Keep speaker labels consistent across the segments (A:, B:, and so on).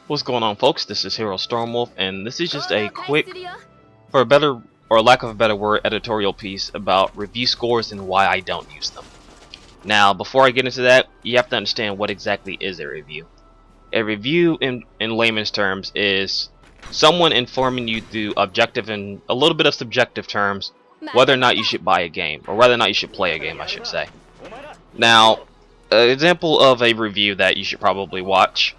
A: What's going on, folks? This is Hero Stormwolf, and this is just a quick, for a better or lack of a better word, editorial piece about review scores and why I don't use them. Now, before I get into that, you have to understand what exactly is a review. A review, in layman's terms, is someone informing you through objective and a little bit of subjective terms whether or not you should buy a game, or whether or not you should play a game, I should say. Now, an example of a review that you should probably watch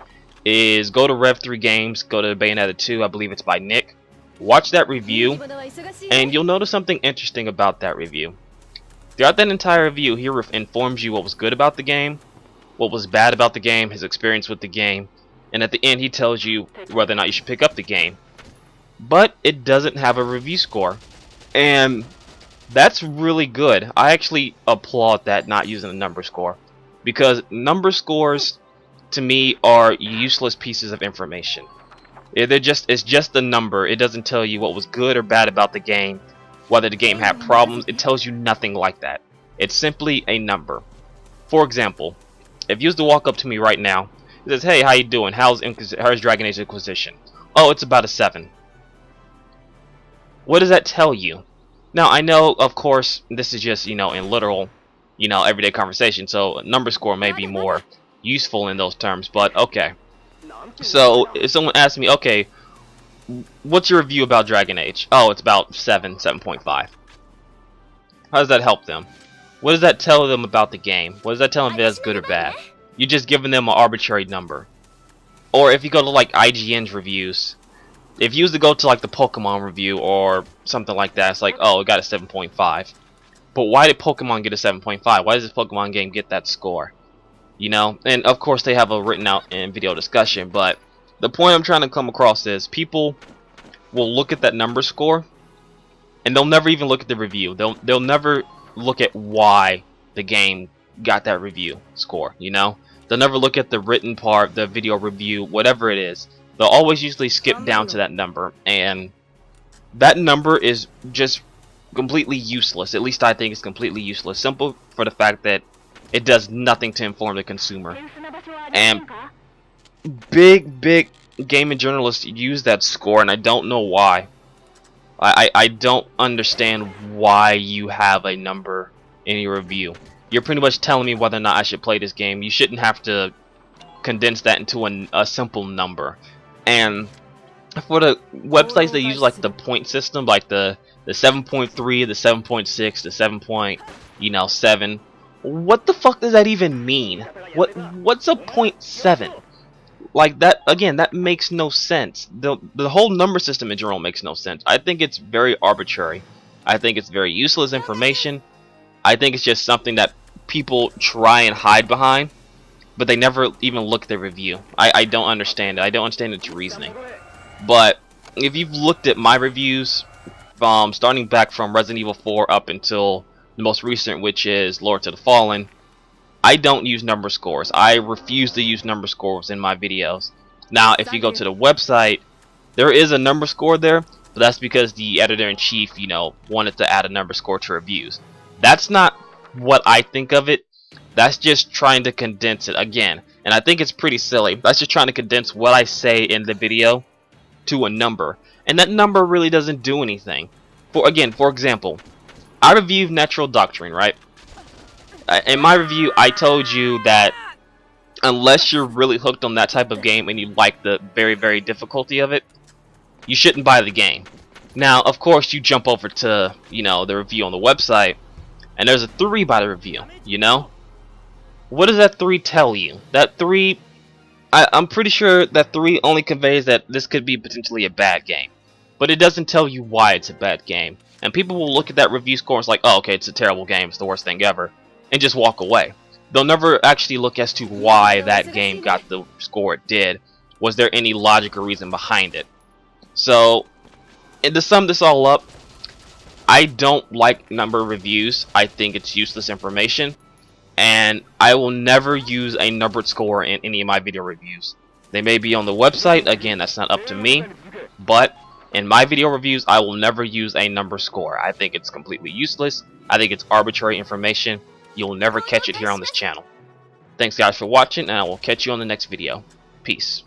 A: is go to Rev3 Games, go to Bayonetta 2, I believe it's by Nick. Watch that review, and you'll notice something interesting about that review. Throughout that entire review, he informs you what was good about the game, what was bad about the game, his experience with the game, and at the end he tells you whether or not you should pick up the game. But it doesn't have a review score, and that's really good. I actually applaud that, not using a number score, because number scores to me are useless pieces of information. It's just a number. It doesn't tell you what was good or bad about the game, whether the game had problems. It tells you nothing like that. It's simply a number. For example, if you was to walk up to me right now, it says, "Hey, how you doing? How's Dragon Age Inquisition?" "Oh, it's about a 7." What does that tell you? Now, I know, of course, this is just, in literal, everyday conversation, so a number score may be more useful in those terms, but okay. So if someone asks me, okay, what's your review about Dragon Age? Oh, it's about 7.5. How does that help them? What does that tell them about the game? What does that tell them if it's good or bad? You're just giving them an arbitrary number. Or if you go to like IGN's reviews, if you used to go to like the Pokemon review or something like that, it's like, oh, it got a 7.5. But why did Pokemon get a 7.5? Why does this Pokemon game get that score? And of course they have a written out in video discussion, but the point I'm trying to come across is people will look at that number score and they'll never even look at the review. They'll never look at why the game got that review score, They'll never look at the written part, the video review, whatever it is. They'll always usually skip down to that number, and that number is just completely useless. At least I think it's completely useless. Simple for the fact that it does nothing to inform the consumer. And big gaming journalists use that score, and I don't know why. I don't understand why you have a number in your review. You're pretty much telling me whether or not I should play this game. You shouldn't have to condense that into a simple number. And for the websites that use like the point system, like the 7.3, the 7.6, the 7.7, what the fuck does that even mean? What's a 0.7? Like that, again, that makes no sense. The whole number system in general makes no sense. I think it's very arbitrary. I think it's very useless information. I think it's just something that people try and hide behind, but they never even look at the review. I don't understand it. I don't understand its reasoning. But if you've looked at my reviews, starting back from Resident Evil 4 up until the most recent, which is Lord to the Fallen, I don't use number scores. I refuse to use number scores in my videos. Now, if you go to the website, there is a number score there, but that's because the editor-in-chief, wanted to add a number score to reviews. That's not what I think of it. That's just trying to condense it again, and I think it's pretty silly. That's just trying to condense what I say in the video to a number, and that number really doesn't do anything. For example, I reviewed Natural Doctrine, right? In my review, I told you that unless you're really hooked on that type of game and you like the very difficulty of it, you shouldn't buy the game. Now, of course, you jump over to, the review on the website, and there's a 3 by the review, What does that 3 tell you? That 3, I'm pretty sure that 3 only conveys that this could be potentially a bad game. But it doesn't tell you why it's a bad game. And people will look at that review score and it's like, oh, okay, it's a terrible game, it's the worst thing ever, and just walk away. They'll never actually look as to why that game got the score it did. Was there any logical reason behind it? So, and to sum this all up, I don't like number reviews. I think it's useless information, and I will never use a numbered score in any of my video reviews. They may be on the website, again, that's not up to me, but in my video reviews, I will never use a number score. I think it's completely useless. I think it's arbitrary information. You'll never catch it here on this channel. Thanks guys for watching, and I will catch you on the next video. Peace.